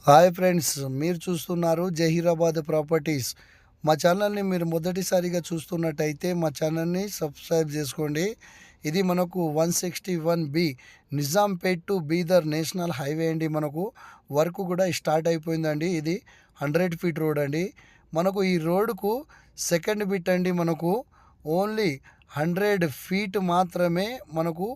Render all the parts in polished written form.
Hi friends, మీరు చూస్తున్నారు Zaheerabad properties. మా ఛానల్ని మీరు మొదటిసారిగా చూస్తున్నట్టయితే మా ఛానల్ని సబ్స్క్రైబ్ చేసుకోండి. ఇది మనకు 161B Nizampet to Bidar national highway అండి. మనకు వర్క్ కూడా స్టార్ట్ అయిపోయిందండి. ఇది 100 ఫీట్ రోడ్ అండి. మనకు ఈ రోడ్కు సెకండ్ బిట్ అండి. మనకు ఓన్లీ 100 ఫీట్ మాత్రమే మనకు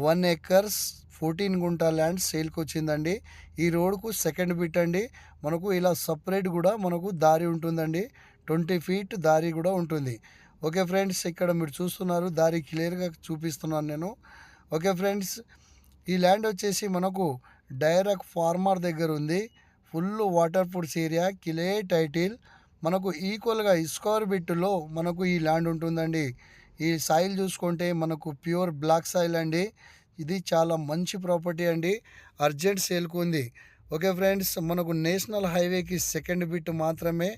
1 ఎకర్స్ 14 గుంటా ల్యాండ్ సేల్కి వచ్చిందండి. ఈ రోడ్కు సెకండ్ బిట్ అండి. మనకు ఇలా సపరేట్ కూడా మనకు దారి ఉంటుందండి. 20 ఫీట్ దారి కూడా ఉంటుంది. ఓకే ఫ్రెండ్స్, ఇక్కడ మీరు చూస్తున్నారు, దారి క్లియర్గా చూపిస్తున్నాను నేను. ఓకే ఫ్రెండ్స్, ఈ ల్యాండ్ వచ్చేసి మనకు డైరెక్ట్ ఫార్మర్ దగ్గర ఉంది. ఫుల్ వాటర్ ప్రూఫ్ ఏరియా, కిలే టైటిల్. మనకు ఈక్వల్గా స్క్వేర్ బిట్లో మనకు ఈ ల్యాండ్ ఉంటుందండి. ఈ సాయిల్ చూసుకుంటే మనకు ప్యూర్ బ్లాక్ సాయిల్ అండి. ఇది చాలా మంచి ప్రాపర్టీ అండి. అర్జెంట్ సేల్కు ఉంది. ఓకే ఫ్రెండ్స్, మనకు నేషనల్ హైవేకి సెకండ్ బిట్ మాత్రమే,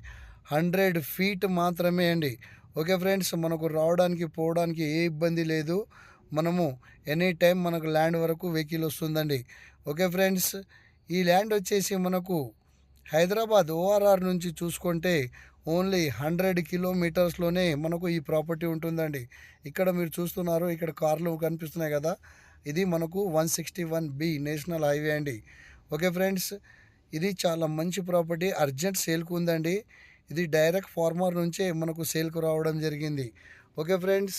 100 ఫీట్ మాత్రమే అండి. ఓకే ఫ్రెండ్స్, మనకు రావడానికి పోవడానికి ఏ ఇబ్బంది లేదు. మనము ఎనీ టైం మనకు ల్యాండ్ వరకు వెహికల్ వస్తుందండి. ఓకే ఫ్రెండ్స్, ఈ ల్యాండ్ వచ్చేసి మనకు హైదరాబాద్ ఓఆర్ఆర్ నుంచి చూసుకుంటే ఓన్లీ 100 కిలోమీటర్స్లోనే మనకు ఈ ప్రాపర్టీ ఉంటుందండి. ఇక్కడ మీరు చూస్తున్నారు, ఇక్కడ కార్లు కనిపిస్తున్నాయి కదా, ఇది మనకు 161B నేషనల్ హైవే అండి. ఓకే ఫ్రెండ్స్, ఇది చాలా మంచి ప్రాపర్టీ, అర్జెంట్ సేల్కు ఉందండి. ఇది డైరెక్ట్ ఫార్మర్ నుంచే మనకు సేల్కు రావడం జరిగింది. ఓకే ఫ్రెండ్స్,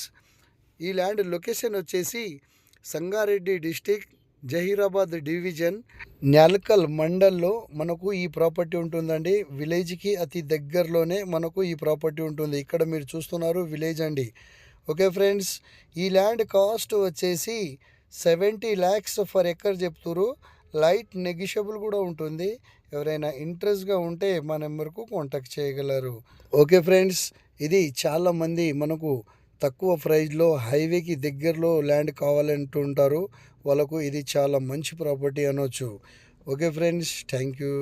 ఈ ల్యాండ్ లొకేషన్ వచ్చేసి సంగారెడ్డి డిస్టిక్, జహీరాబాద్ డివిజన్, న్యాల్కల్ మండల్లో మనకు ఈ ప్రాపర్టీ ఉంటుందండి. విలేజ్కి అతి దగ్గరలోనే మనకు ఈ ప్రాపర్టీ ఉంటుంది. ఇక్కడ మీరు చూస్తున్నారు విలేజ్ అండి. ఓకే ఫ్రెండ్స్, ఈ ల్యాండ్ కాస్ట్ వచ్చేసి 70 lakhs ఫర్ ఎకర్ చెప్తున్నారు. లైట్ నెగిషియబుల్ కూడా ఉంటుంది. ఎవరైనా ఇంట్రెస్ట్గా ఉంటే మా నెంబర్కు కాంటాక్ట్ చేయగలరు. ఓకే ఫ్రెండ్స్, ఇది చాలామంది మనకు తక్కువ ప్రైస్లో హైవేకి దగ్గరలో ల్యాండ్ కావాలంటుంటారు. వాళ్ళకు ఇది చాలా మంచి ప్రాపర్టీ అనొచ్చు. Okay friends, thank you.